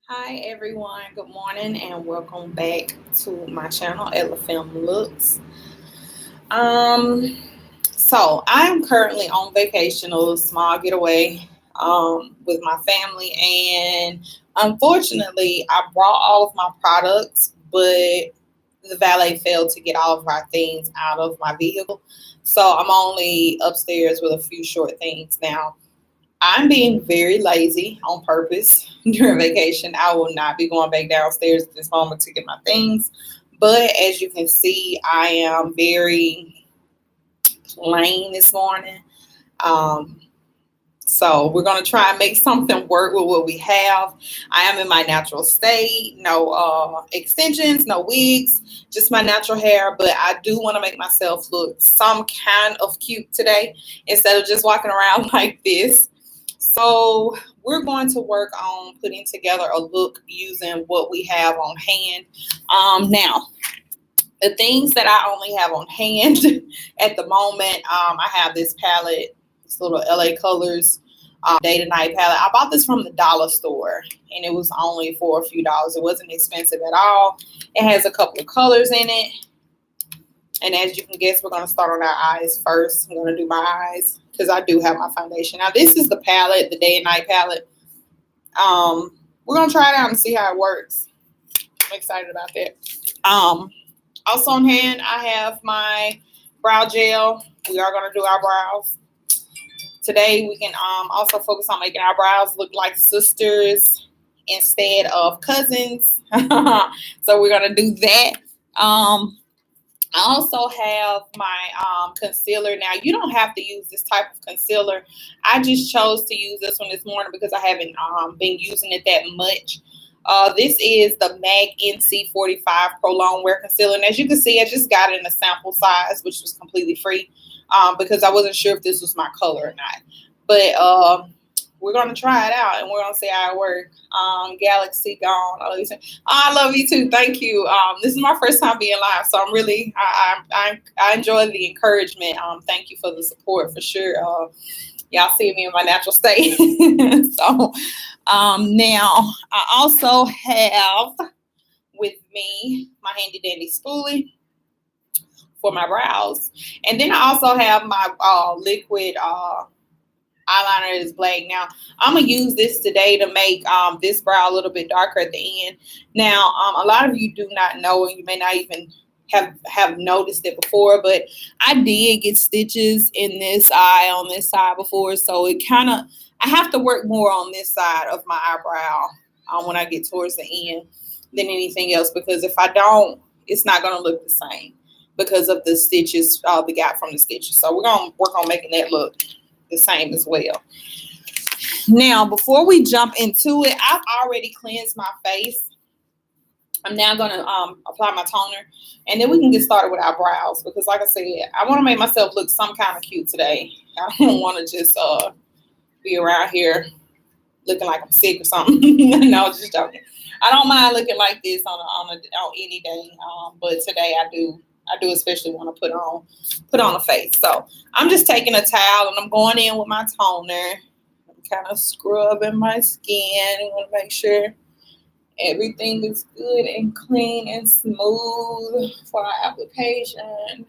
Hi everyone, good morning and welcome back to my channel, Elephant Looks. Um, so I'm currently on vacation, a little small getaway with my family, and unfortunately, I brought all of my products, but the valet failed to get all of our things out of my vehicle. So I'm only upstairs with a few short things now. I'm being very lazy on purpose during vacation. I will not be going back downstairs at this moment to get my things. But as you can see, I am very plain this morning. Um, so we're going to try and make something work with what we have. I am in my natural state, no extensions, no wigs, just my natural hair. But I do want to make myself look some kind of cute today instead of just walking around like this. So we're going to work on putting together a look using what we have on hand. Now, the things that I only have on hand at the moment, I have this palette, this little LA Colors day to night palette. I bought this from the dollar store and it was only for a few dollars. It wasn't expensive at all. It has a couple of colors in it. And as you can guess, we're going to start on our eyes first. I'm going to do my eyes because I do have my foundation. Now, this is the palette, the day and night palette. We're going to try it out and see how it works. I'm excited about that. Also on hand, I have my brow gel. We are going to do our brows. Today, we can also focus on making our brows look like sisters instead of cousins. So we're going to do that. I also have my concealer. Now, you don't have to use this type of concealer. I just chose to use this one this morning because I haven't been using it that much. This is the MAC NC45 Pro Long Wear Concealer. And as you can see, I just got it in a sample size, which was completely free because I wasn't sure if this was my color or not. But we're going to try it out and we're going to see how it works. Galaxy Gone. I love you too. Thank you. This is my first time being live, so I'm really, I enjoy the encouragement. Thank you for the support for sure. Y'all see me in my natural state. So now I also have with me my handy dandy spoolie for my brows. And then I also have my liquid eyeliner is black. Now I'm gonna use this today to make this brow a little bit darker at the end. Now a lot of you do not know, and you may not even have noticed it before, but I did get stitches in this eye on this side before, so it kind of, I have to work more on this side of my eyebrow when I get towards the end than anything else, because if I don't, it's not going to look the same because of the stitches, the gap from the stitches. So we're going to work on making that look the same as well. Now, before we jump into it, I've already cleansed my face. I'm now going to apply my toner, and then we can get started with our brows because, like I said, I want to make myself look some kind of cute today. I don't want to just be around here looking like I'm sick or something. No, just joking. I don't mind looking like this on any day, but today I do especially want to put on a face. So I'm just taking a towel and I'm going in with my toner. I'm kind of scrubbing my skin. I want to make sure everything is good and clean and smooth for our application.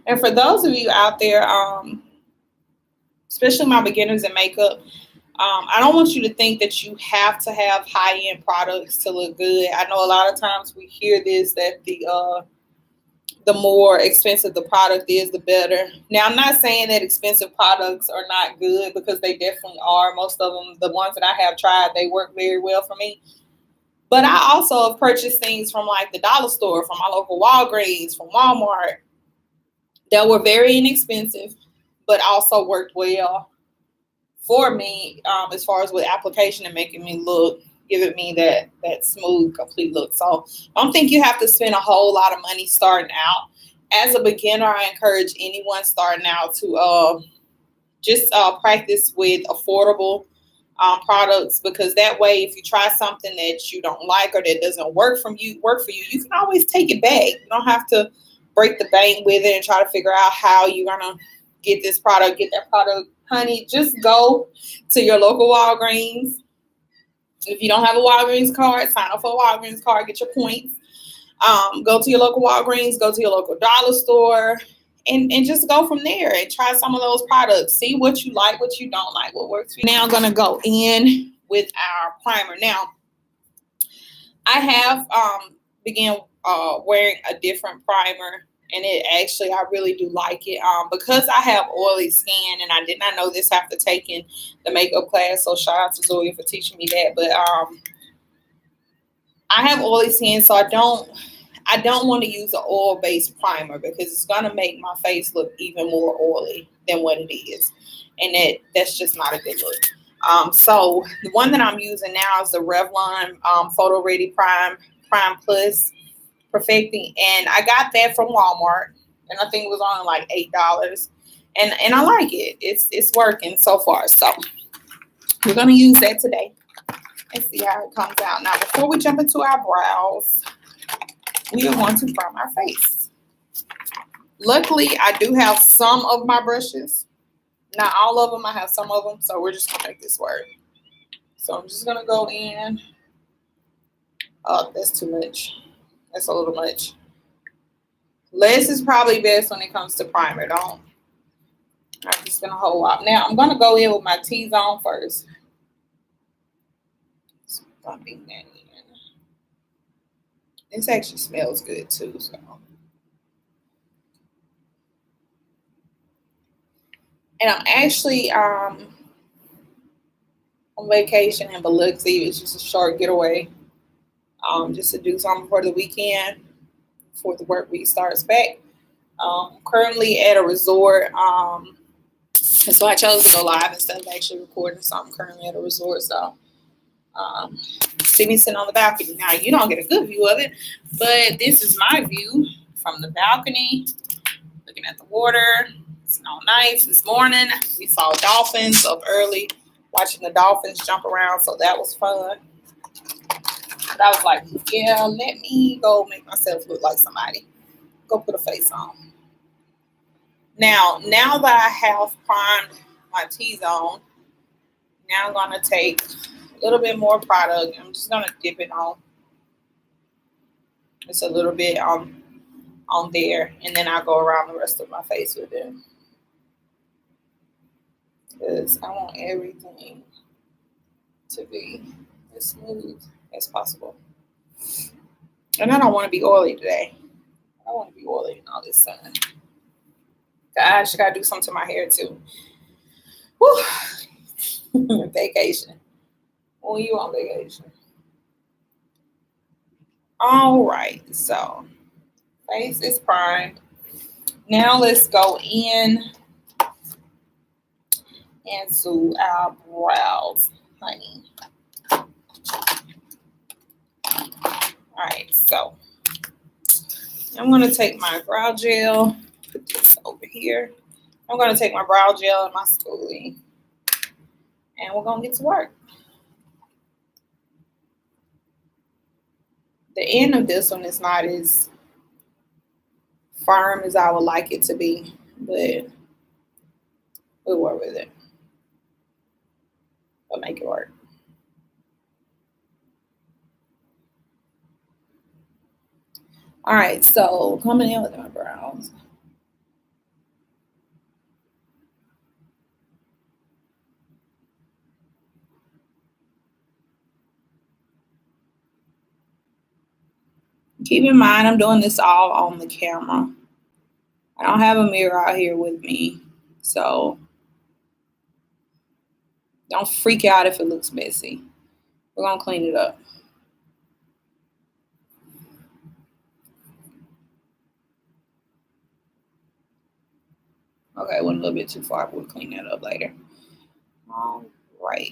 And for those of you out there, especially my beginners in makeup, I don't want you to think that you have to have high-end products to look good. I know a lot of times we hear this, that the more expensive the product is, the better. Now, I'm not saying that expensive products are not good, because they definitely are. Most of them, the ones that I have tried, they work very well for me. But I also have purchased things from like the dollar store, from my local Walgreens, from Walmart, that were very inexpensive, but also worked well for me as far as with application and making me look, giving me that smooth, complete look. So I don't think you have to spend a whole lot of money starting out. As a beginner, I encourage anyone starting out to just practice with affordable products, because that way, if you try something that you don't like or that doesn't work for you, you can always take it back. You don't have to break the bank with it and try to figure out how you're gonna get that product honey, just go to your local Walgreens. If you don't have a Walgreens card, sign up for a Walgreens card, get your points. Go to your local Walgreens, go to your local dollar store, and just go from there and try some of those products. See what you like, what you don't like, what works for you. Now I'm going to go in with our primer. Now, I have began wearing a different primer, and it actually, I really do like it because I have oily skin, and I did not know this after taking the makeup class, so shout out to Zoya for teaching me that. But I have oily skin, so I don't want to use an oil-based primer because it's going to make my face look even more oily than what it is. And that's just not a good look. So the one that I'm using now is the Revlon Photo Ready Prime Plus Perfecting. And I got that from Walmart. And I think it was only like $8. And I like it. It's working so far. So we're going to use that today and see how it comes out. Now, before we jump into our brows, we are going to prime our face. Luckily, I do have some of my brushes. Not all of them. I have some of them. So we're just going to make this work. So I'm just going to go in. Oh, that's too much. That's a little much. Less is probably best when it comes to primer. I'm just going to hold up. Now, I'm going to go in with my T-zone first. Just bumping that in. This actually smells good too. So. And I'm actually on vacation in Biloxi. It's just a short getaway. Just to do something for the weekend before the work week starts back. Currently at a resort. And so I chose to go live instead of actually recording. So I'm currently at a resort. So see me sitting on the balcony. Now you don't get a good view of it, but this is my view from the balcony, looking at the water. It's all nice. This morning we saw dolphins up early, watching the dolphins jump around, so that was fun. But I was like, yeah, let me go make myself look like somebody. Go put a face on. Now that I have primed my T-zone, now I'm going to take a little bit more product. I'm just going to dip it on. It's a little bit on there, and then I'll go around the rest of my face with it. Because I want everything to be as smooth as possible. And I don't want to be oily today. I don't want to be oily in all this sun. Gosh, I got to do something to my hair too. Whew. Vacation. When you on vacation. All right, so face is primed. Now let's go in into our brows, honey. All right, so I'm going to take my brow gel, put this over here. I'm going to take my brow gel and my spoolie, and we're going to get to work. The end of this one is not as firm as I would like it to be, but we'll work with it. We'll make it work. All right, so coming in with my brows. Keep in mind, I'm doing this all on the camera. I don't have a mirror out here with me, so don't freak out if it looks messy. We're going to clean it up. Okay, went a little bit too far. We'll clean that up later. All right.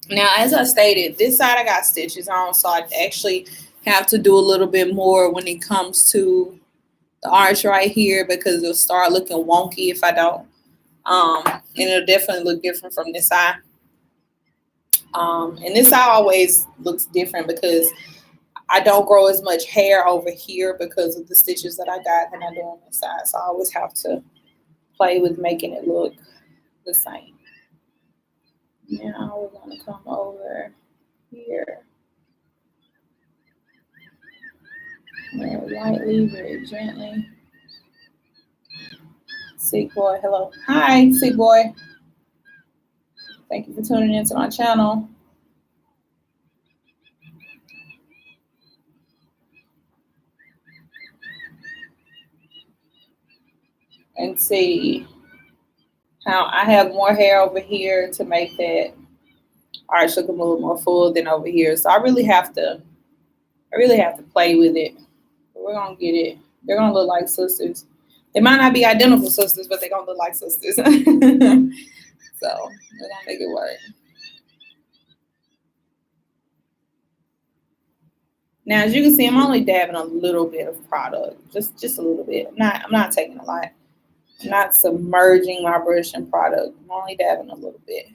Now, as I stated, this side I got stitches on, so I actually have to do a little bit more when it comes to the arch right here because it'll start looking wonky if I don't. And it'll definitely look different from this side. And this always looks different because I don't grow as much hair over here because of the stitches that I got than I do on the side. So I always have to play with making it look the same. Now we're going to come over here. Very lightly, very gently. Sick boy, hello. Hi, sick boy. Thank you for tuning into my channel. And see how I have more hair over here to make that arch look a little more full than over here. So I really have to play with it. But we're gonna get it. They're gonna look like sisters. They might not be identical sisters, but they're gonna look like sisters. So we're gonna make it work. Now, as you can see, I'm only dabbing a little bit of product, just a little bit. I'm not taking a lot. I'm not submerging my brush in product. I'm only dabbing a little bit.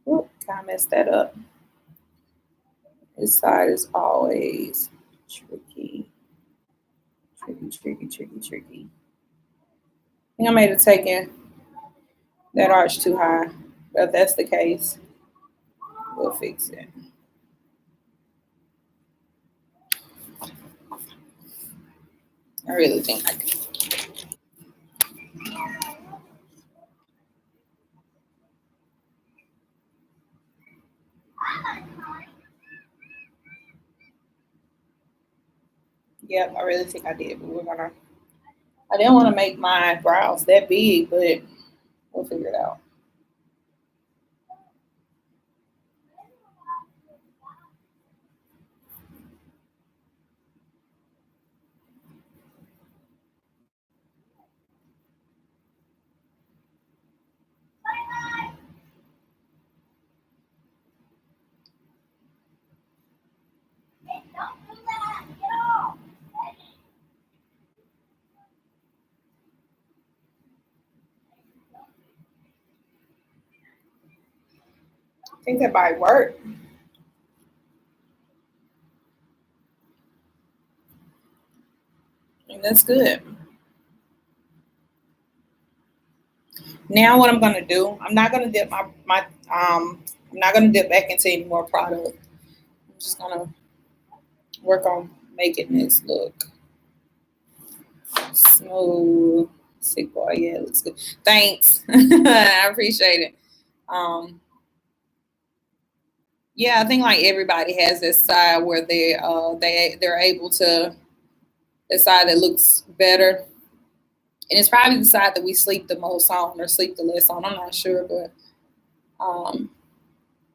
Oop, kind of messed that up. This side is always tricky. Tricky. I think I may have taken that arch too high. But if that's the case, we'll fix it. I really think I can. Yep, I really think I did, but I didn't want to make my brows that big, but we'll figure it out. I think that might work. And that's good. Now what I'm gonna do, I'm not gonna dip I'm not gonna dip back into any more product. I'm just gonna work on making this look smooth. Sick boy, yeah, it looks good. Thanks. I appreciate it. Um, yeah, I think like everybody has this side where they're able to decide that looks better. And it's probably the side that we sleep the most on or sleep the less on. I'm not sure, but um,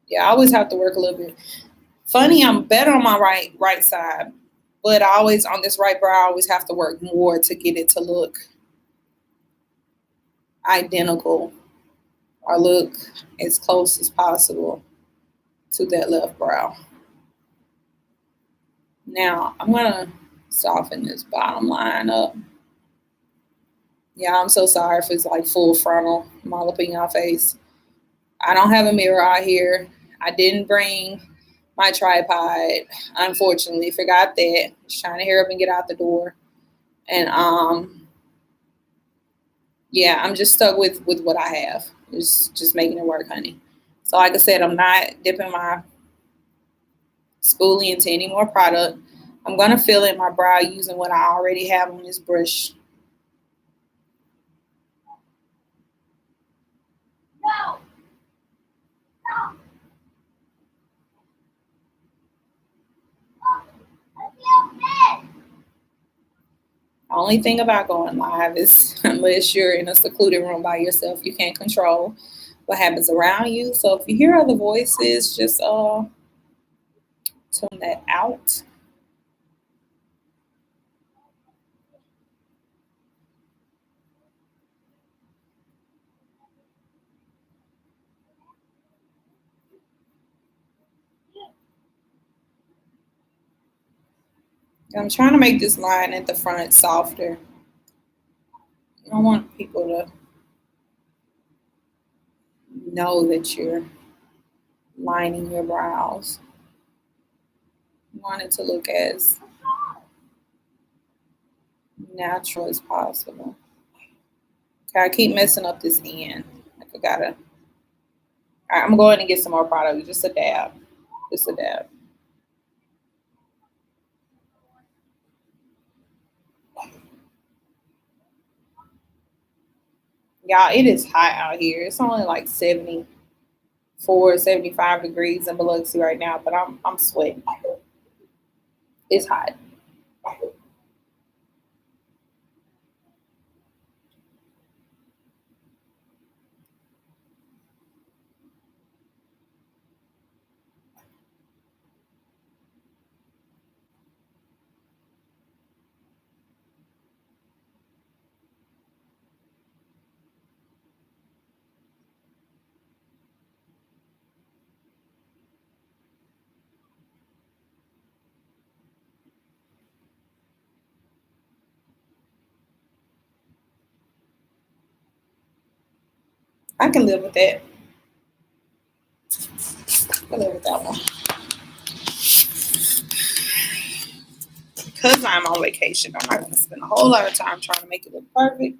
yeah, I always have to work a little bit. Funny, I'm better on my right side, but I always on this right brow, I always have to work more to get it to look identical or look as close as possible to that left brow. Now I'm gonna soften this bottom line up. Yeah, I'm so sorry if it's like full frontal. I'm all up in your face. I don't have a mirror out here. I didn't bring my tripod. Unfortunately, forgot that. Just trying to hurry up and get out the door. And yeah, I'm just stuck with what I have. Just making it work, honey. So like I said, I'm not dipping my spoolie into any more product. I'm gonna fill in my brow using what I already have on this brush. Only thing about going live is unless you're in a secluded room by yourself, you can't control what happens around you. So if you hear other voices, just tune that out. I'm trying to make this line at the front softer. I don't want people to know that you're lining your brows. You want it to look as natural as possible. Okay, I keep messing up this end. I gotta. All right, I'm going to get some more product. Just a dab. Just a dab. Y'all, it is hot out here. It's only like 74, 75 degrees in Biloxi right now, but I'm sweating. It's hot. I can live with that. I can live with that one. Because I'm on vacation, I'm not going to spend a whole lot of time trying to make it look perfect.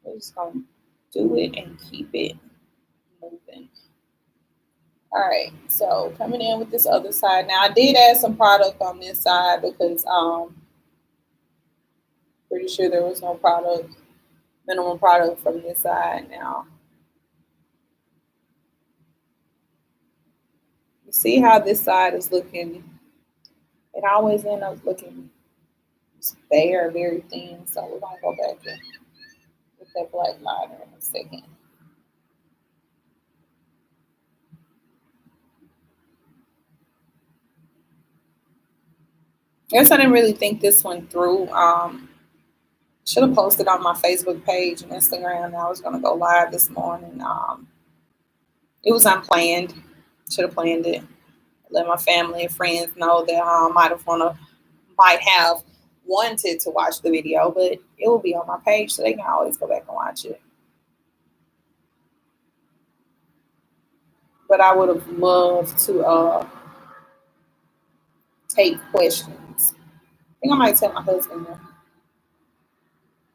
We're just going to do it and keep it moving. All right, so coming in with this other side. Now I did add some product on this side because pretty sure there was no product, minimum product from this side. Now you see how this side is looking. It always ends up looking bare, very thin. So we're gonna go back and with that black liner in a second. I guess I didn't really think this one through. Should have posted on my Facebook page and Instagram. I was gonna go live this morning. It was unplanned. Should have planned it. Let my family and friends know that might have wanted to watch the video, but it will be on my page, so they can always go back and watch it. But I would have loved to take questions. I think I might tell my husband to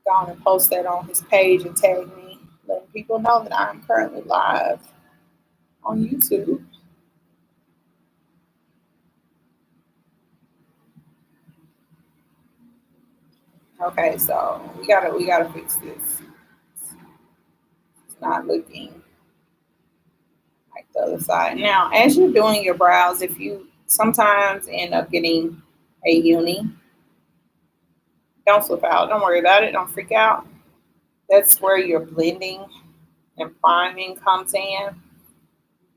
go on and post that on his page and tag me, letting people know that I'm currently live on YouTube. Okay, so we gotta fix this. It's not looking like the other side. Now, as you're doing your brows, if you sometimes end up getting a uni, don't flip out. Don't worry about it. Don't freak out. That's where your blending and priming comes in.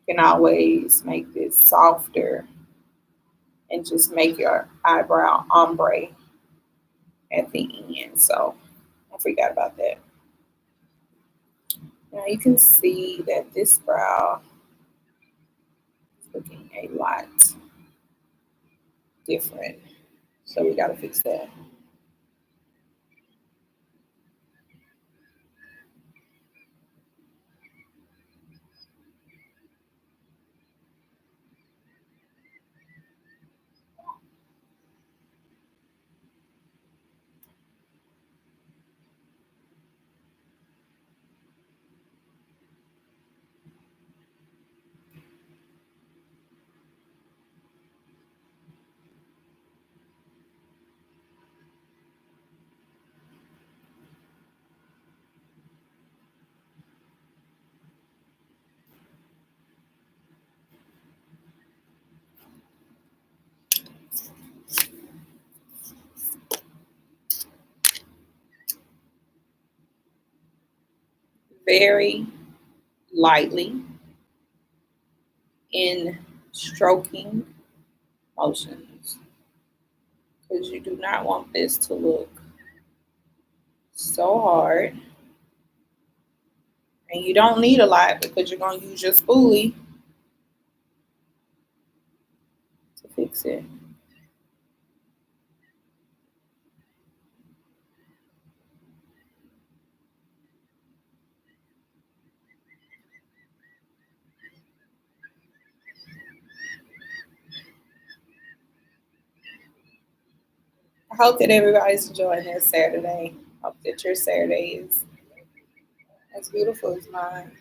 You can always make this softer and just make your eyebrow ombre at the end. So don't freak out about that. Now you can see that this brow is looking a lot different. So we gotta fix that. Very lightly in stroking motions because you do not want this to look so hard. And you don't need a lot because you're going to use your spoolie to fix it. I hope that everybody's enjoying their Saturday. Hope that your Saturday is as beautiful as mine.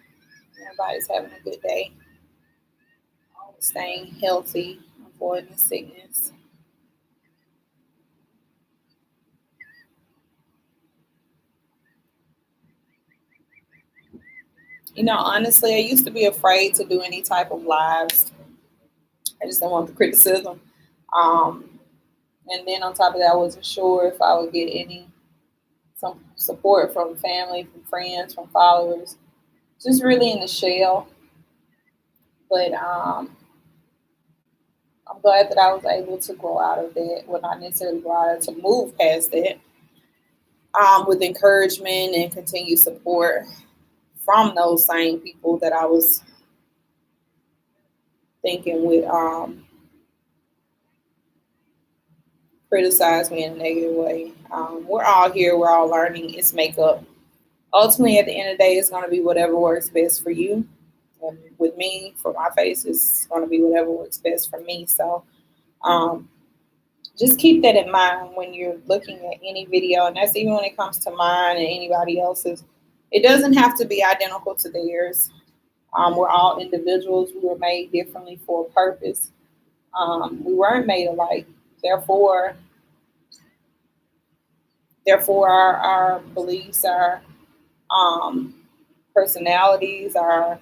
Everybody's having a good day, staying healthy, avoiding sickness. Honestly, I used to be afraid to do any type of lives. I just didn't want the criticism. Um, and then on top of that, I wasn't sure if I would get some support from family, from friends, from followers. Just really in the shell. But I'm glad that I was able to grow out of that. Well, not necessarily grow out of, to move past that with encouragement and continued support from those same people that I was thinking would criticize me in a negative way. We're all here. We're all learning. It's makeup. Ultimately, at the end of the day, it's going to be whatever works best for you. And with me, for my face, it's going to be whatever works best for me. So um, just keep that in mind when you're looking at any video. And that's even when it comes to mine and anybody else's. It doesn't have to be identical to theirs. We're all individuals. We were made differently for a purpose. We weren't made alike. Therefore, therefore, our beliefs, our um, personalities, our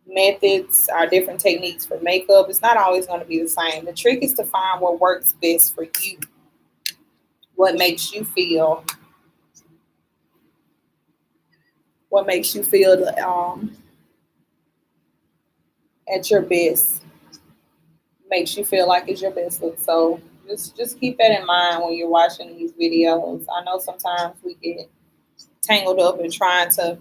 methods, our different techniques for makeup, it's not always going to be the same. The trick is to find what works best for you, what makes you feel, what makes you feel at your best, makes you feel like it's your best look. So just keep that in mind when you're watching these videos. I know sometimes we get tangled up in trying to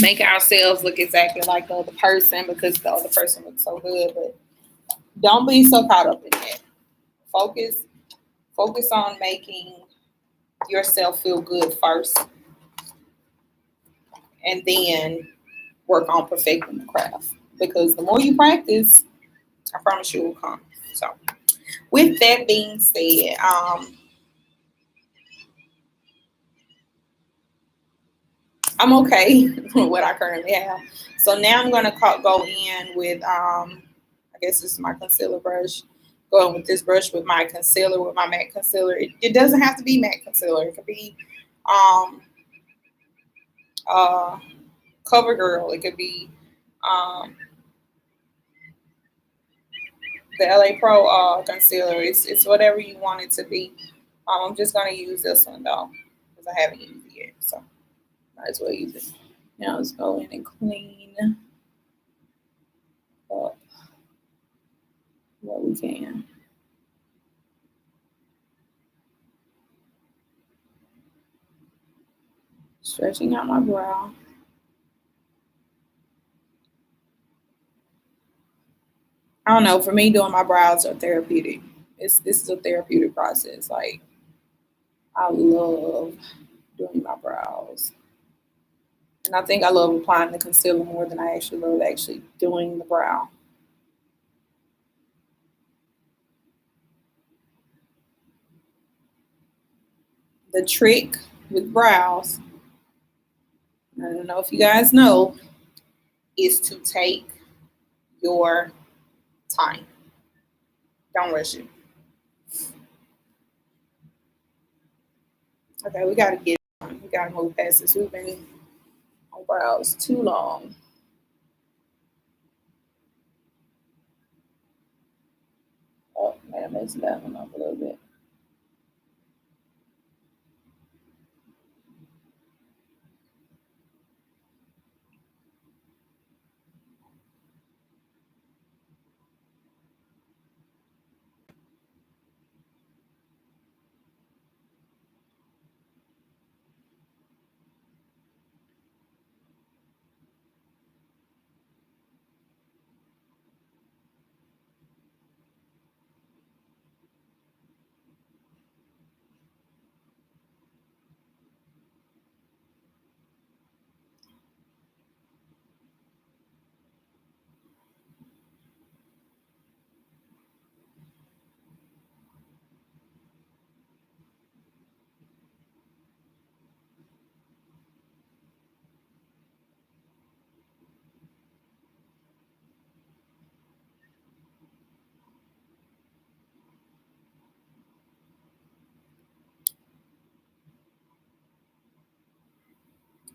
make ourselves look exactly like the other person because the other person looks so good, but don't be so caught up in that. Focus focus on making yourself feel good first and then work on perfecting the craft. Because the more you practice, I promise you it will come. So with that being said, I'm okay with what I currently have. So now I'm gonna go in with I guess this is my concealer brush. Going with this brush with my concealer, with my matte concealer. It doesn't have to be matte concealer. It could be um uh CoverGirl. It could be um the LA Pro concealer. It's whatever you want it to be. I'm just gonna use this one though because I haven't used it yet, so might as well use it. Now let's go in and clean up what we can. Stretching out my brow. I don't know. For me, doing my brows are therapeutic. This is a therapeutic process. Like I love doing my brows, and I think I love applying the concealer more than I actually love actually doing the brow. The trick with brows, I don't know if you guys know, is to take your time. Don't rush it. Okay, we gotta get on. We gotta move past this. We've been on brows too long. Oh, man, I messed that one up a little bit.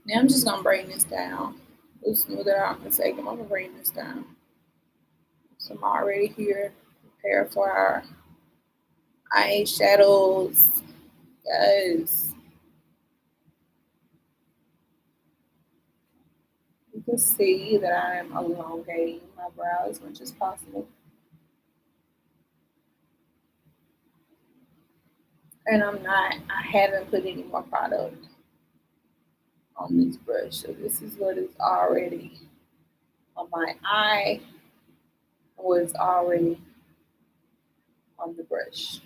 Now I'm just gonna bring this down. We'll smooth it out in a second. I'm gonna bring this down. So I'm already here, prepared for our eye shadows. Yes. You can see that I am elongating my brow as much as possible. And I haven't put any more product on this brush. So this is what is already on my eye, was already on the brush.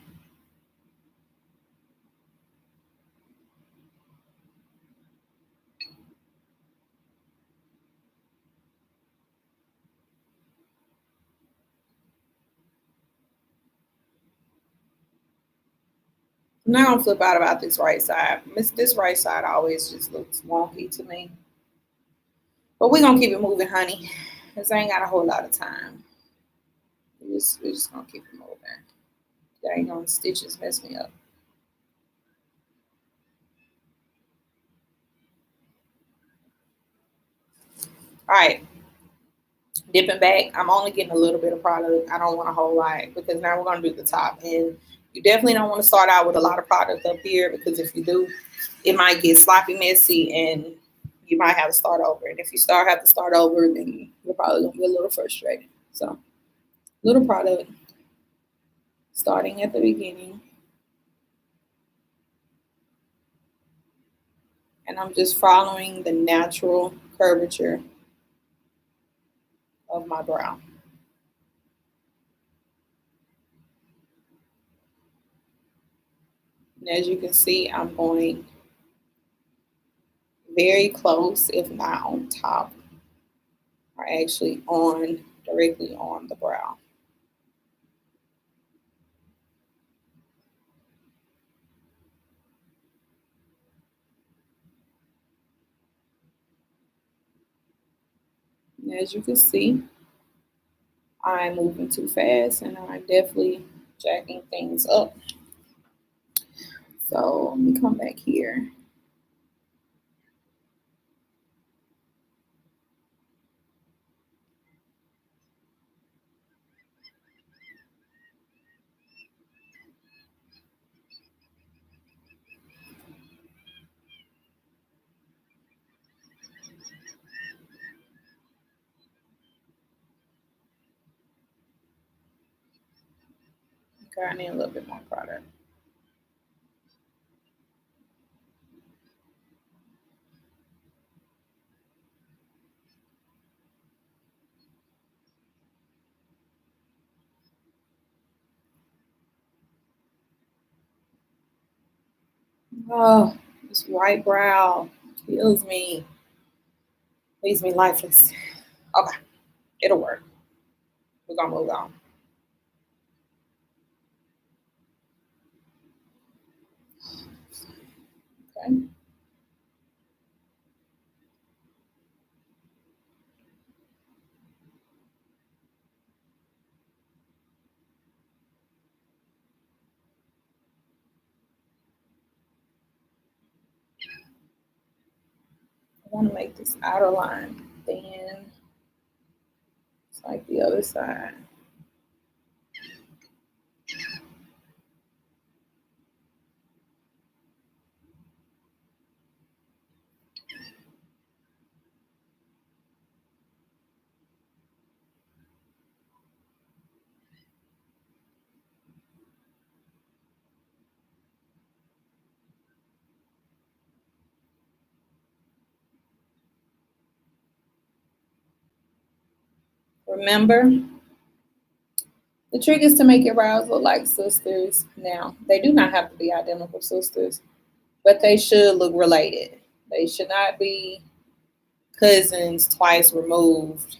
Now I'm flip out about this right side. This right side always just looks wonky to me. But we're gonna keep it moving, honey. Cause I ain't got a whole lot of time. We're just gonna keep it moving. Dang on stitches mess me up. All right, dipping back. I'm only getting a little bit of product. I don't want a whole lot because now we're gonna do the top, and you definitely don't want to start out with a lot of product up here because if you do, it might get sloppy, messy, and you might have to start over. And if you have to start over, then you're probably gonna be a little frustrated. So, little product starting at the beginning, and I'm just following the natural curvature of my brow. And as you can see, I'm going very close, if not on top, or actually on directly on the brow. And as you can see, I'm moving too fast and I'm definitely jacking things up. So let me come back here. Okay, I need a little bit more product. Oh, this white brow kills me, leaves me lifeless. Okay, it'll work. We're gonna move on. Okay. I want to make this outer line thin. It's like the other side. Remember, the trick is to make your brows look like sisters. Now, they do not have to be identical sisters, but they should look related. They should not be cousins twice removed,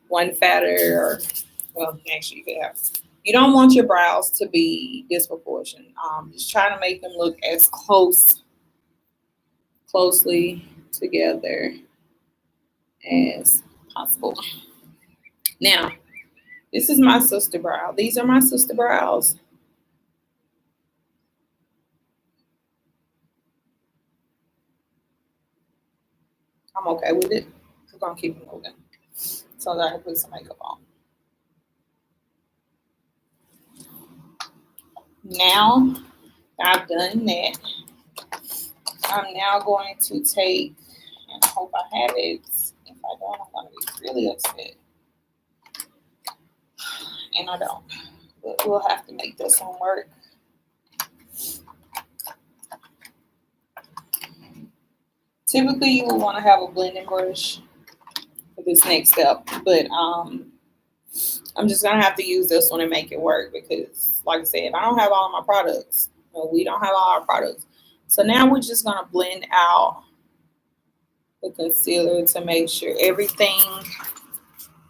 one fatter, or well, actually, you could have. You don't want your brows to be disproportionate. Just try to make them look as closely together as possible. Now, this is my sister brow. These are my sister brows. okay with it. We're gonna keep it moving so that I can put some makeup on. Now I've done that, I'm now going to take, and I hope I have it. If I don't, I'm going to be really upset. And I don't. But we'll have to make this one work. Typically, you will want to have a blending brush for this next step. But I'm just going to have to use this one and make it work because, like I said, I don't have all of my products. No, we don't have all our products. So now we're just going to blend out the concealer to make sure everything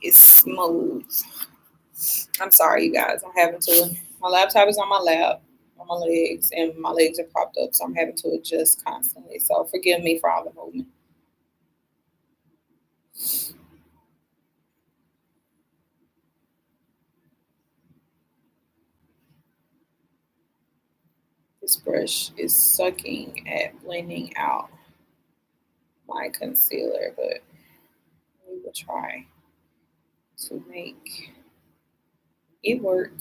is smooth. I'm sorry, you guys. I'm having to. My laptop is on my lap, on my legs, and my legs are propped up, so I'm having to adjust constantly. So forgive me for all the movement. This brush is sucking at blending out my concealer, but we will try to make it work,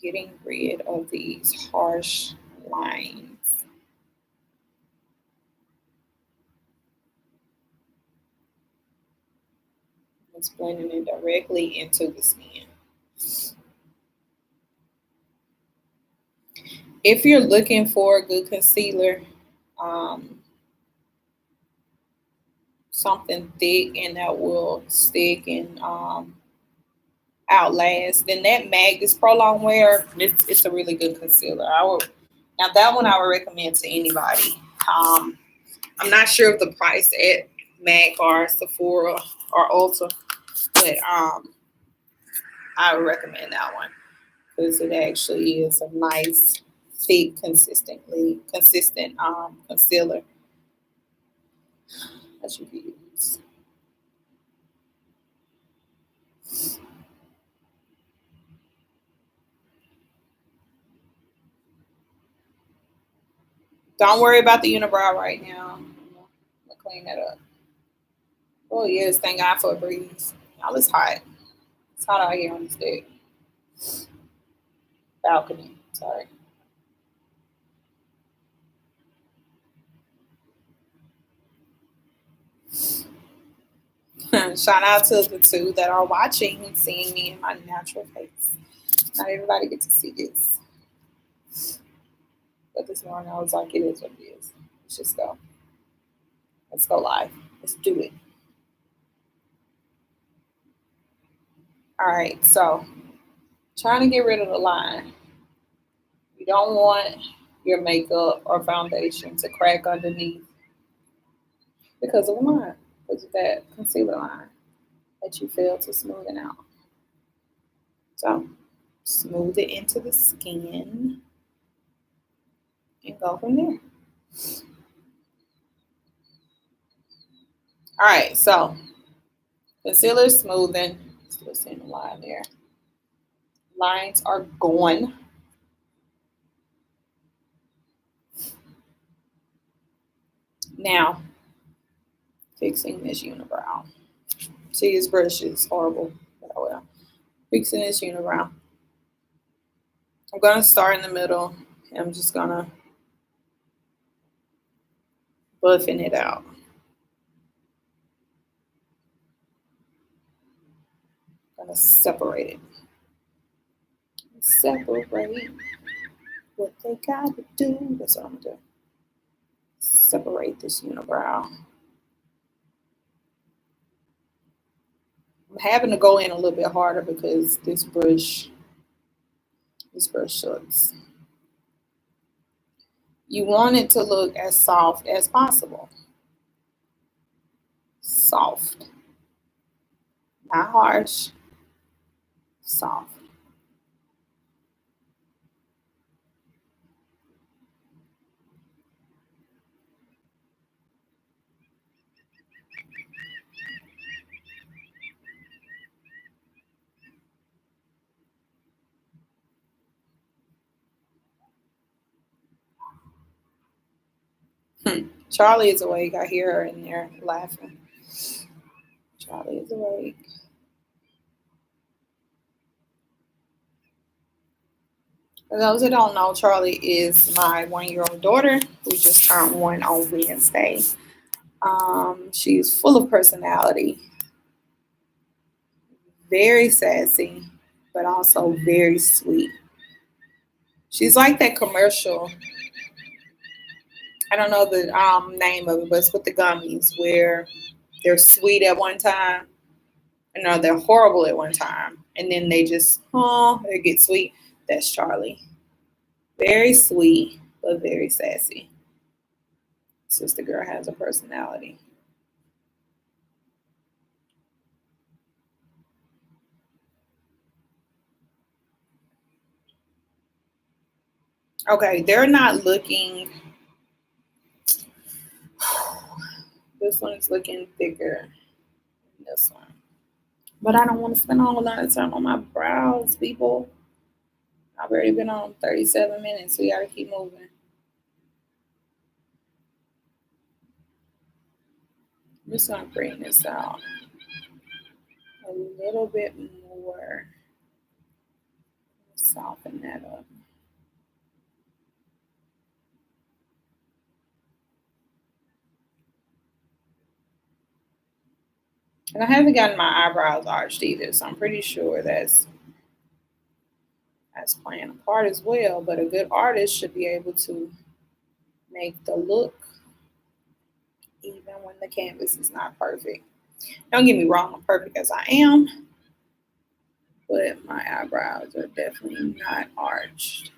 getting rid of these harsh lines. It's blending it directly into the skin. If you're looking for a good concealer, something thick and that will stick and outlast, then that MAC, this Prolong Wear, it's a really good concealer. Now that one I would recommend to anybody. I'm not sure of the price at MAC or Sephora or Ulta, but I would recommend that one because it actually is a nice, thick, consistent concealer that you can use. Don't worry about the unibrow right now. I'm gonna clean that up. Oh yes, thank God for a breeze. Y'all, it's hot. It's hot out here on this deck. Balcony. Sorry. Shout out to the two that are watching and seeing me in my natural face. Not everybody gets to see this. But this morning I was like, it is what it is. Let's just go. Let's go live. Let's do it. All right, so trying to get rid of the line. You don't want your makeup or foundation to crack underneath because of the line, because of that concealer line that you failed to smoothen out. So smooth it into the skin and go from there. All right, so concealer smoothing. Still seeing the line there. Lines are gone. Now, fixing this unibrow. See, this brush is horrible. Oh well. Fixing this unibrow. I'm going to start in the middle. I'm just going to buffing it out. I'm going to separate it. Separate what they got to do. That's what I'm going to do. Separate this unibrow. I'm having to go in a little bit harder because this brush sucks. You want it to look as soft as possible. Soft. Not harsh. Soft. Charlie is awake. I hear her in there laughing. Charlie is awake. For those that don't know, Charlie is my 1-year-old daughter who just turned 1 on Wednesday. She's full of personality, very sassy, but also very sweet. She's like that commercial. I don't know the name of it, but it's with the gummies where they're sweet at one time, and no, they're horrible at one time, and then they get sweet. That's Charlie. Very sweet, but very sassy. Sister girl has a personality. Okay, they're not looking. This one is looking thicker than this one. But I don't want to spend a whole lot of time on my brows, people. I've already been on 37 minutes. We gotta keep moving. I'm just gonna bring this out a little bit more. Soften that up. And I haven't gotten my eyebrows arched either, so I'm pretty sure that's playing a part as well. But a good artist should be able to make the look even when the canvas is not perfect. Don't get me wrong, I'm perfect as I am, but my eyebrows are definitely not arched.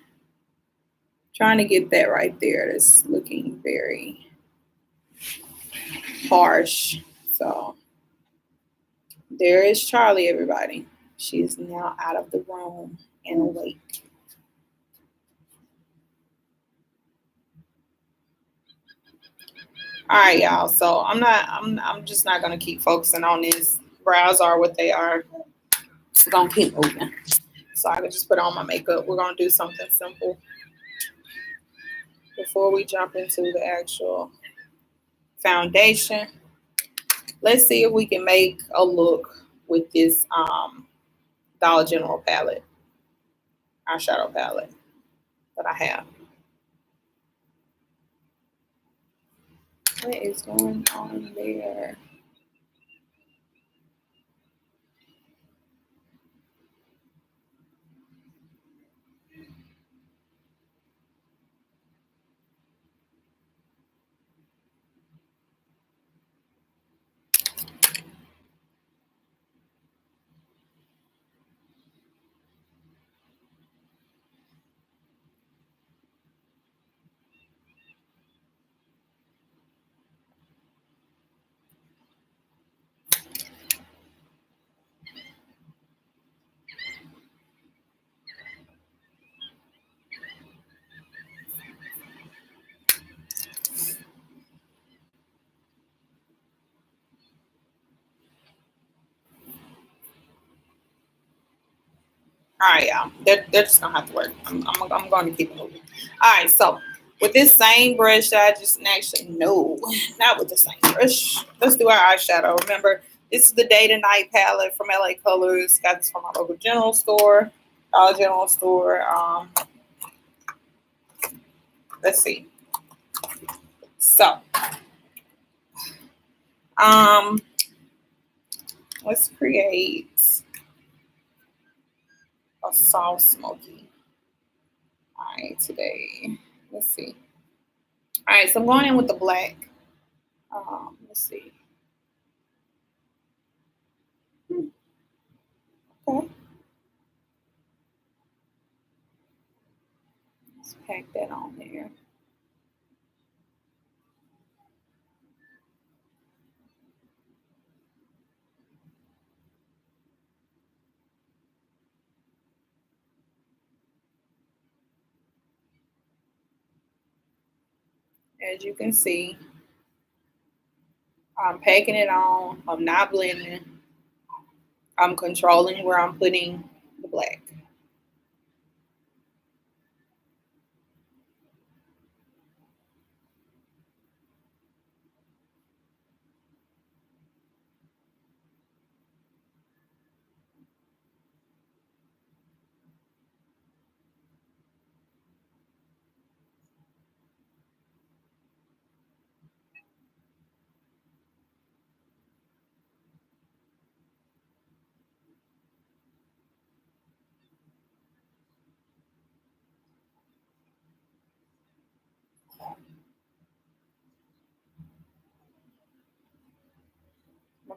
Trying to get that right there. That's looking very harsh. So there is Charlie, everybody. She's now out of the room and awake. All right, y'all. So I'm just not gonna keep focusing on this. Brows are what they are. We're gonna keep moving. So I can just put on my makeup. We're gonna do something simple before we jump into the actual foundation. Let's see if we can make a look with this Dollar General palette, eyeshadow palette that I have. What is going on there? All right, y'all. They're just gonna have to work. I'm going to keep it moving. All right, so with this same brush that I just actually no, not with the same brush. Let's do our eyeshadow. Remember, this is the Day to Night palette from LA Colors. Got this from my local general store, Dollar General store. Let's see. So, um, let's create a soft smoky eye today. Let's see. All right, so I'm going in with the black. Let's see. Okay, let's pack that on there. As you can see, I'm packing it on. I'm not blending. I'm controlling where I'm putting the black.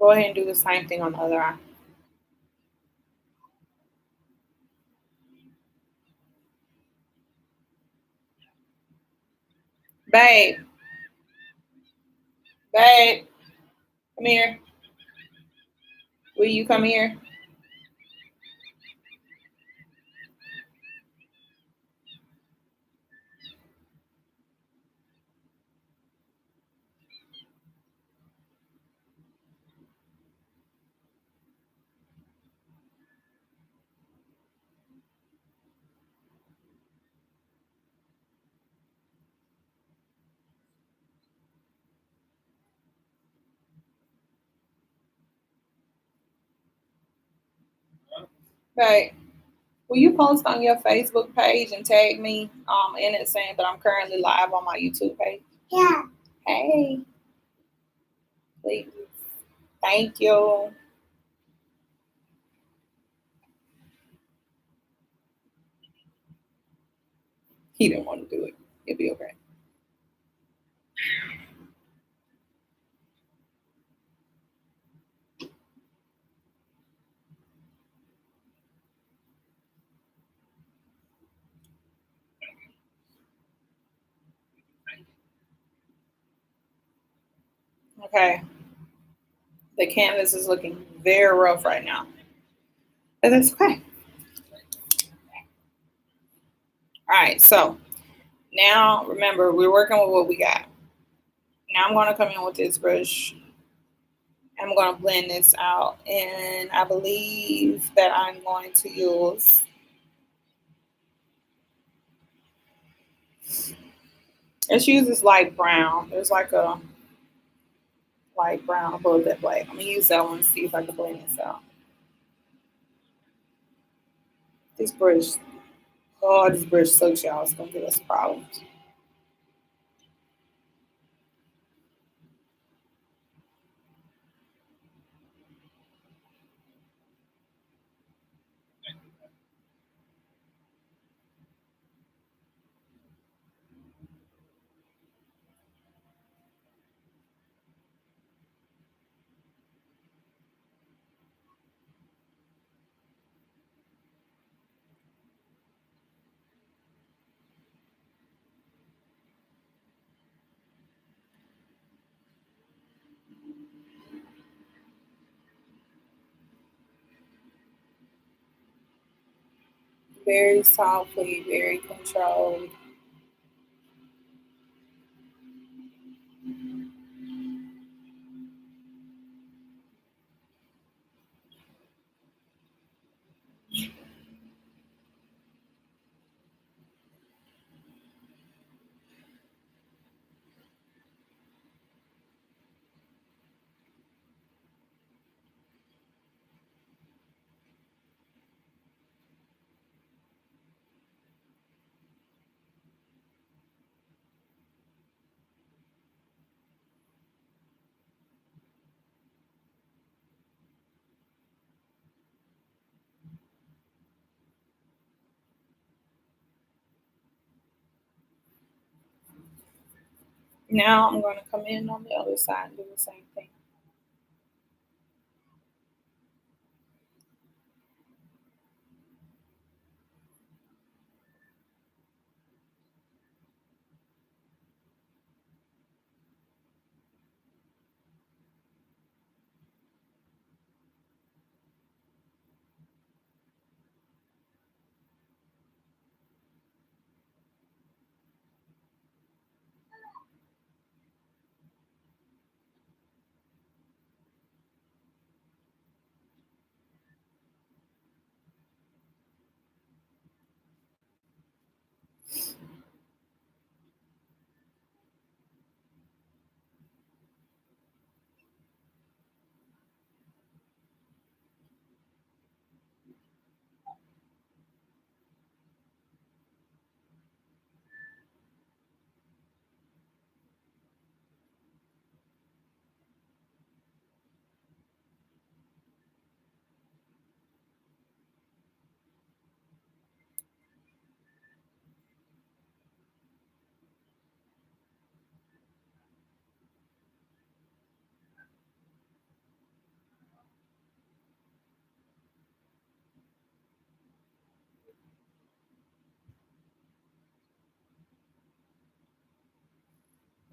Go ahead and do the same thing on the other eye. Babe, babe, come here. Will you come here? Babe, will you post on your Facebook page and tag me in it saying that I'm currently live on my YouTube page? Yeah. Hey, please. Thank you. He didn't want to do it. It'll be okay. Okay. The canvas is looking very rough right now. But that's okay. All right. So now remember, we're working with what we got. Now I'm going to come in with this brush. I'm going to blend this out. And I believe that I'm going to use, let's use this light brown. There's like a light brown above that black. I'm going to use that one to see if I can blend this out. This brush, oh, this brush sucks, y'all. It's going to give us problems. Very softly, very controlled. Now I'm going to come in on the other side and do the same thing.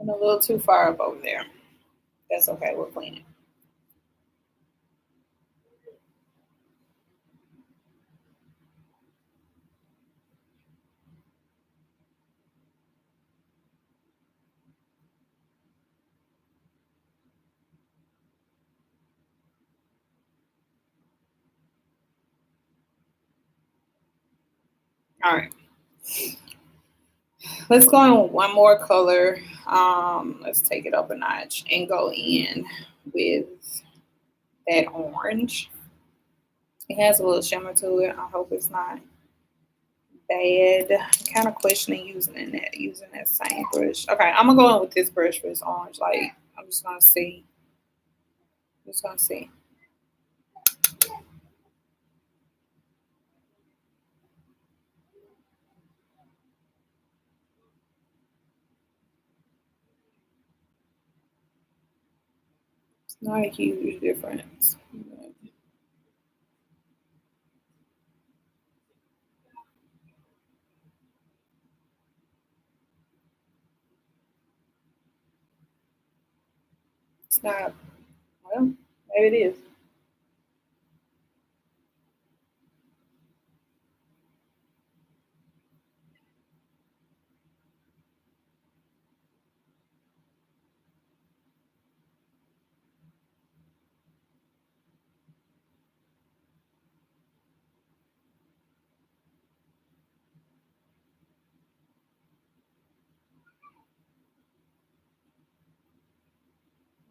Went a little too far up over there. That's okay. We'll clean it. All right. Let's go in with one more color. Let's take it up a notch and go in with that orange. It has a little shimmer to it. I hope it's not bad. I'm kind of questioning using that same brush. Okay, I'm gonna go in with this brush for this orange. Like I'm just gonna see. Just gonna see. It's not a huge difference. It's not. Well, maybe it is.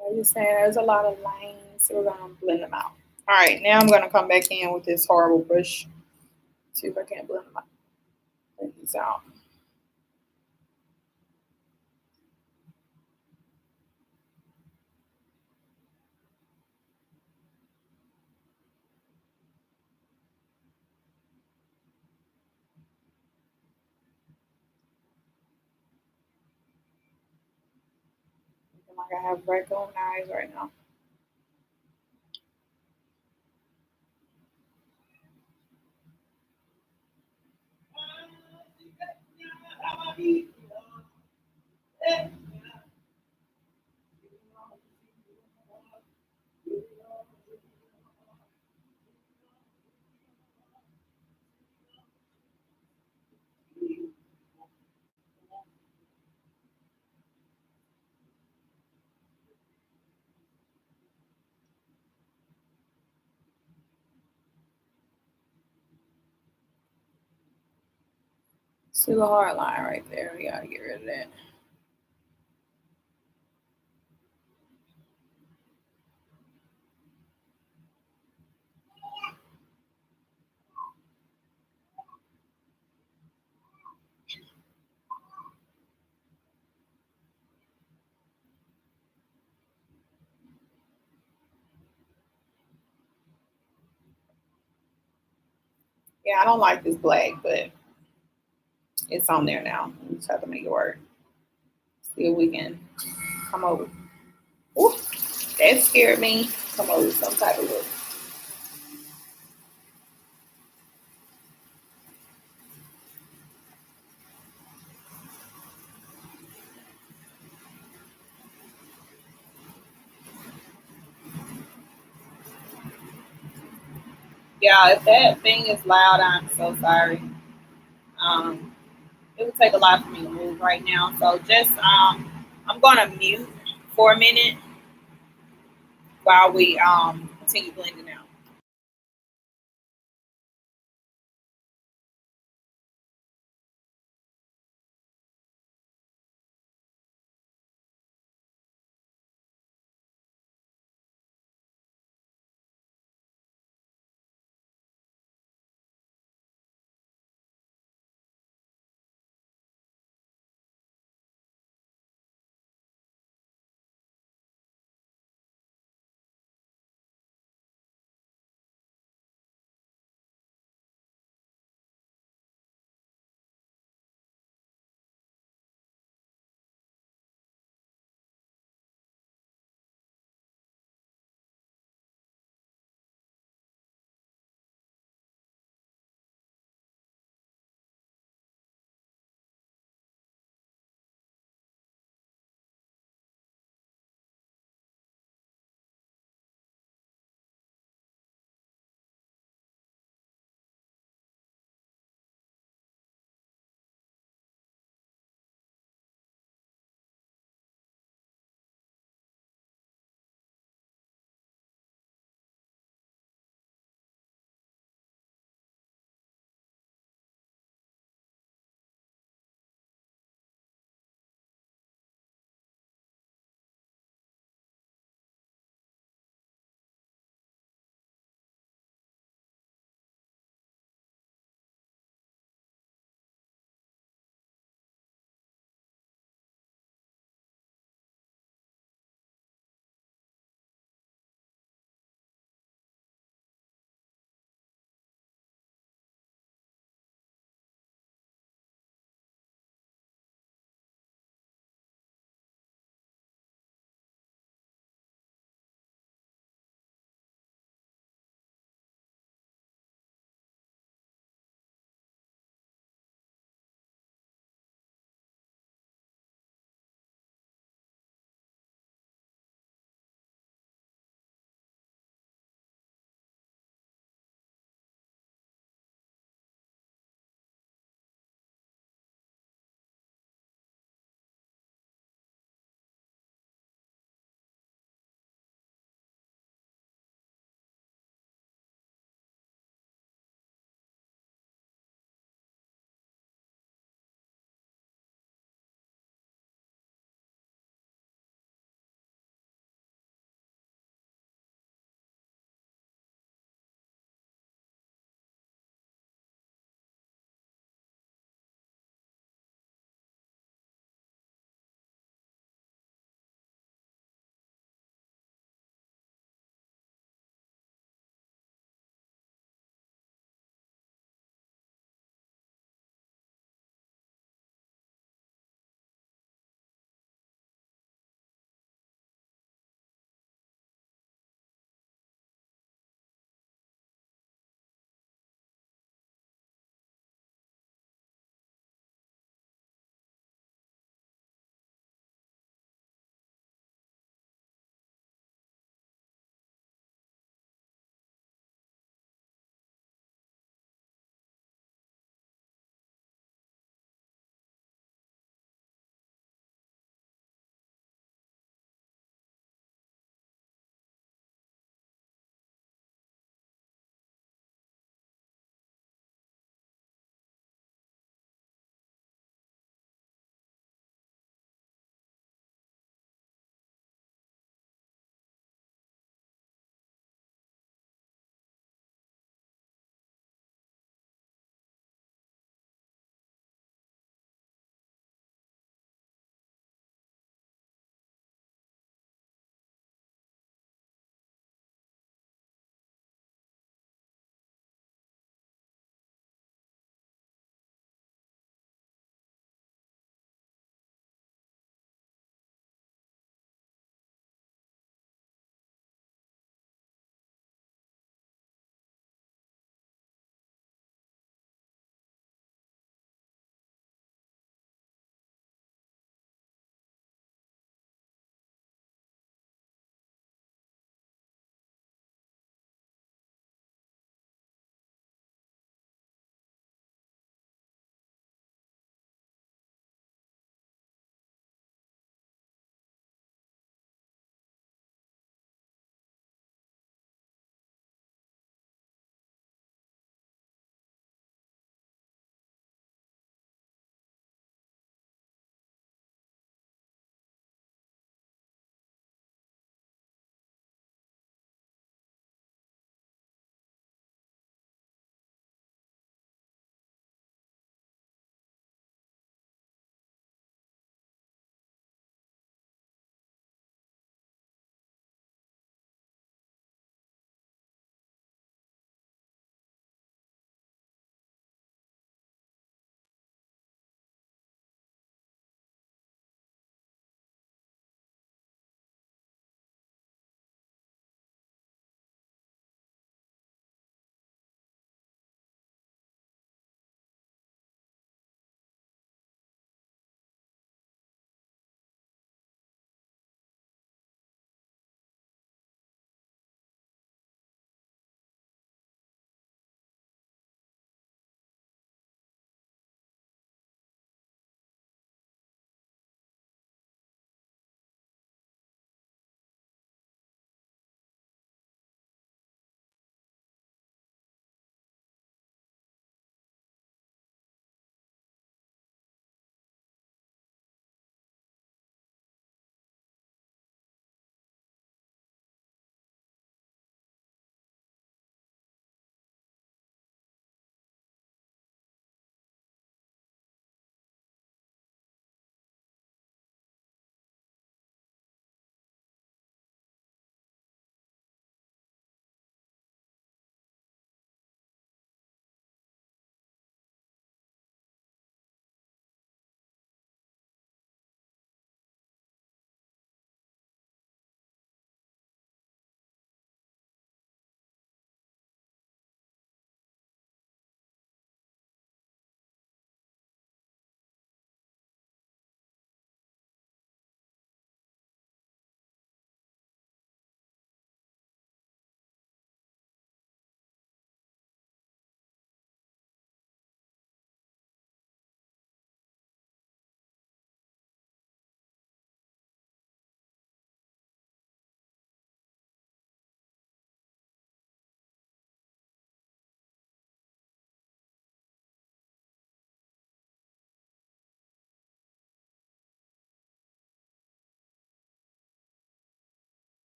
I'm just saying there's a lot of lines, so we're gonna blend them out. All right, now I'm gonna come back in with this horrible brush. See if I can't blend them out. Blend these out. Like I have red on eyes right now. See the hard line right there. We gotta get rid of that. Yeah, I don't like this black, but it's on there now. We just have to make it work. See if we can come over. Ooh, that scared me. Come over with some type of look. Yeah, if that thing is loud, I'm so sorry. Um, it would take a lot for me to move right now. So just I'm gonna mute for a minute while we continue blending out.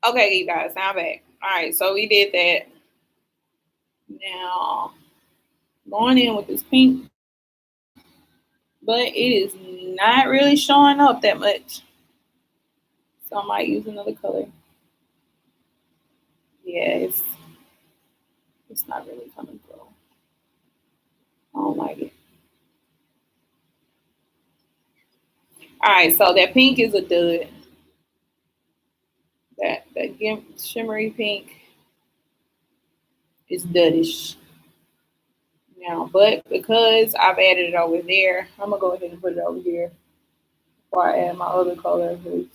Okay, you guys, now I'm back. All right, so we did that. Now going in with this pink, but it is not really showing up that much. So I might use another color. Yeah, it's not really coming through. I don't like it. All right, so that pink is a dud. That shimmery pink is duddish now, but because I've added it over there, I'm gonna go ahead and put it over here before I add my other color because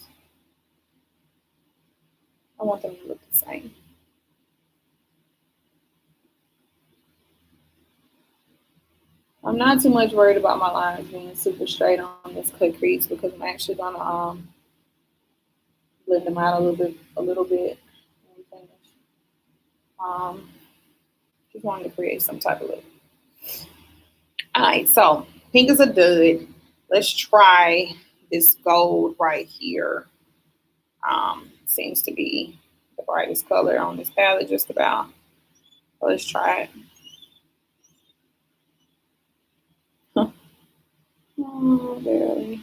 I want them to look the same. I'm not too much worried about my lines being super straight on this cut crease because I'm actually gonna blend them out a little bit when we finish. Um, just wanted to create some type of look. All right, so pink is a dud. Let's try this gold right here. Seems to be the brightest color on this palette, just about. So let's try it. Oh, barely.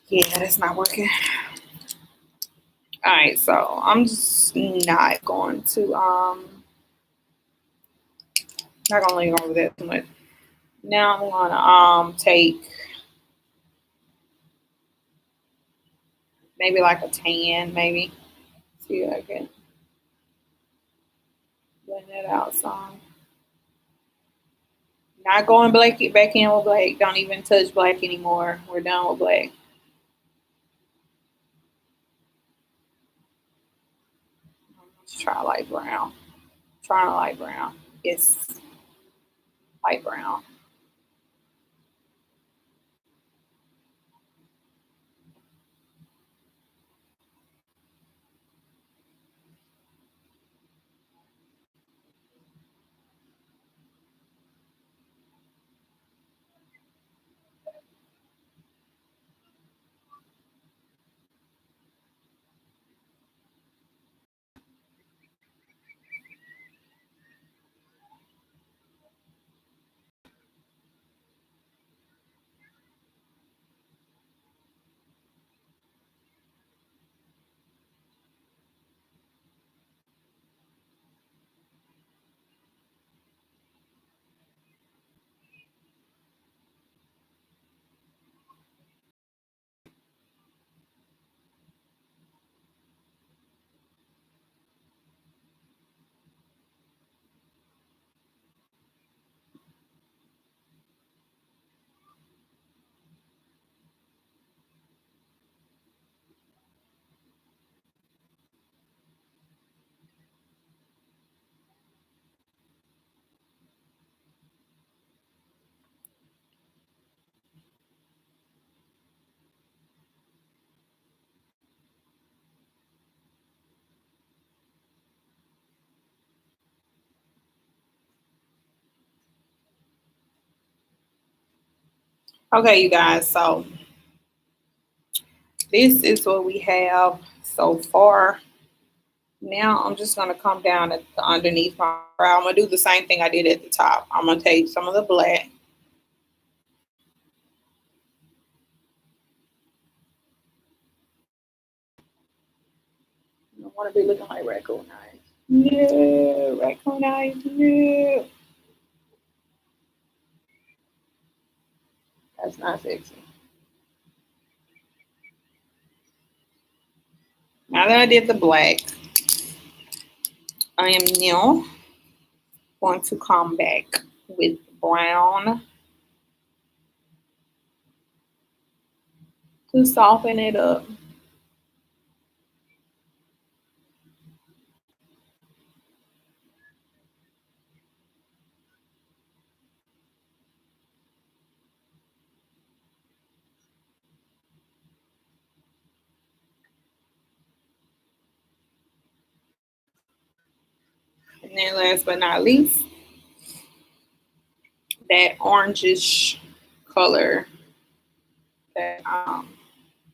Yeah, that's not working. All right, so I'm just not gonna lean over that too much. Now I'm gonna take maybe like a tan, maybe. See if I can blend that out some. Not going black back in with black. Don't even touch black anymore. We're done with black. Let's try light brown. Trying a light brown. Yes, light brown. Okay, you guys. So this is what we have so far. Now I'm just gonna come down at the underneath my brow. I'm gonna do the same thing I did at the top. I'm gonna take some of the black. I want to be looking like raccoon eyes. Yeah, raccoon eyes. Yeah, that's not sexy. Now that I did the black, I am now going to come back with brown to soften it up. And then last but not least, that orangish color that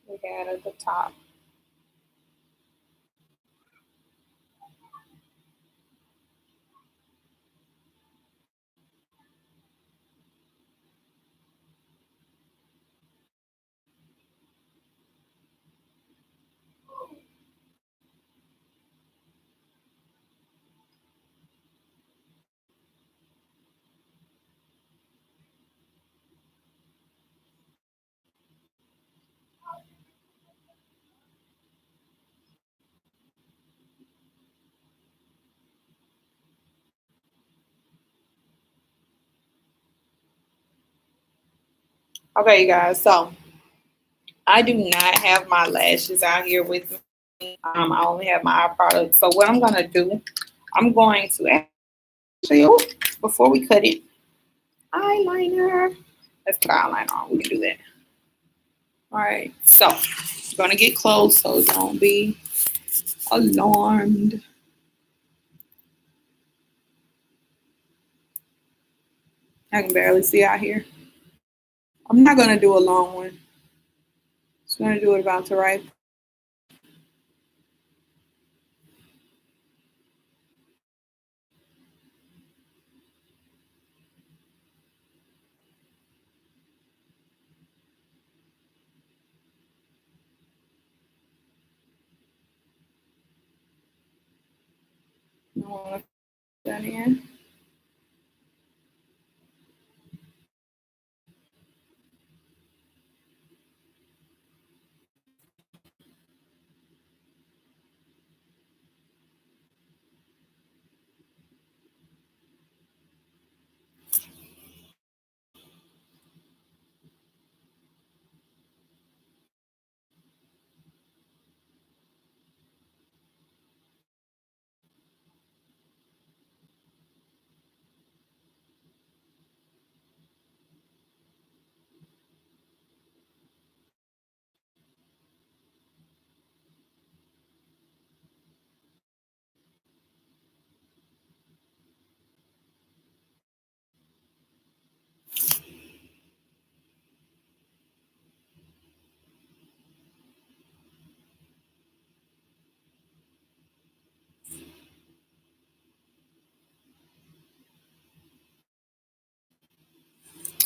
we had at the top. Okay, you guys, so I do not have my lashes out here with me. I only have my eye product. So what I'm gonna do, I'm going to actually, oh, before we cut it, eyeliner. Let's put eyeliner on. We can do that. All right. So I'm gonna get close, so don't be alarmed. I can barely see out here. I'm not gonna do a long one. Just gonna do it about the right. That in.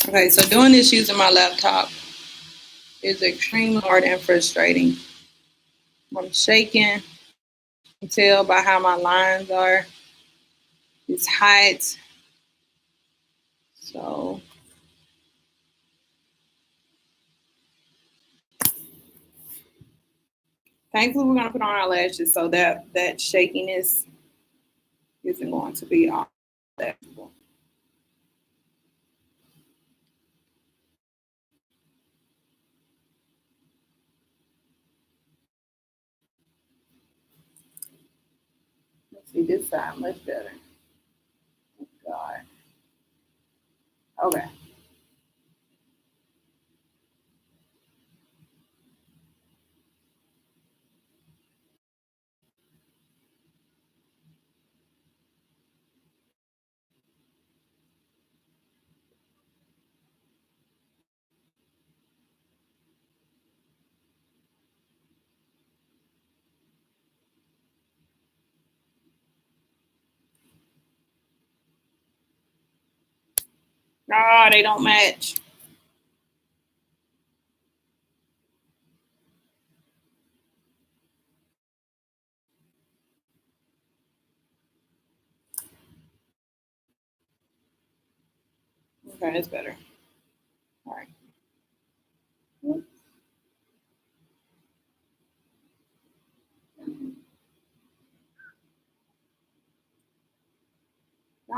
Okay, so doing this using my laptop is extremely hard and frustrating. I'm shaking. You can tell by how my lines are. It's height. So thankfully we're gonna put on our lashes so that shakiness isn't going to be all that. Let's see this side much better. God. Okay. No, they don't match. Okay, it's better. All right.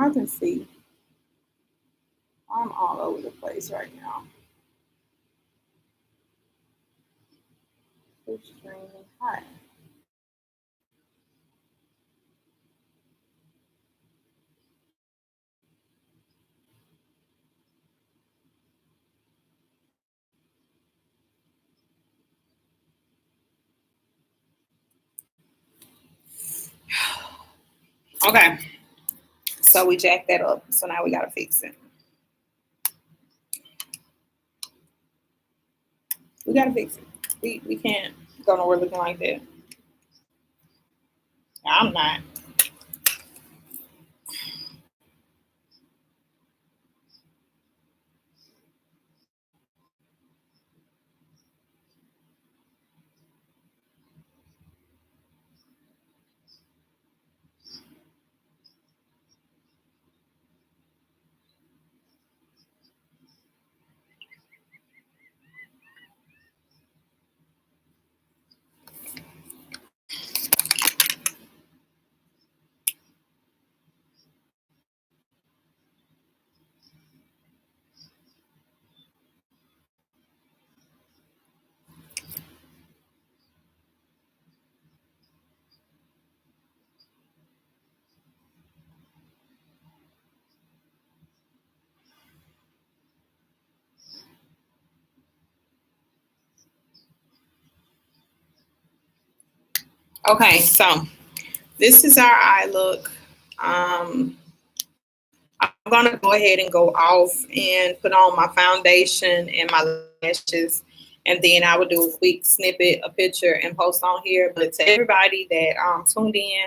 I can see I'm all over the place right now. Extremely hot. Okay, so we jacked that up. So now we gotta fix it. We gotta fix it. We can't go nowhere looking like that. I'm not. Okay, so this is our eye look. I'm gonna go ahead and go off and put on my foundation and my lashes, and then I will do a quick snippet, a picture, and post on here. But to everybody that tuned in,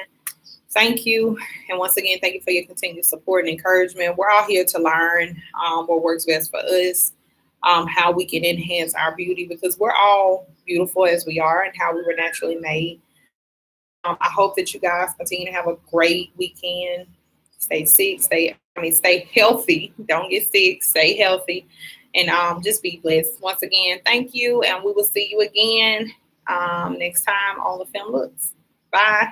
thank you, and once again, thank you for your continued support and encouragement. We're all here to learn what works best for us, how we can enhance our beauty because we're all beautiful as we are and how we were naturally made. I hope that you guys continue to have a great weekend. Stay sick, stay healthy. Don't get sick, stay healthy, and just be blessed. Once again, thank you, and we will see you again next time on the Film Looks. Bye.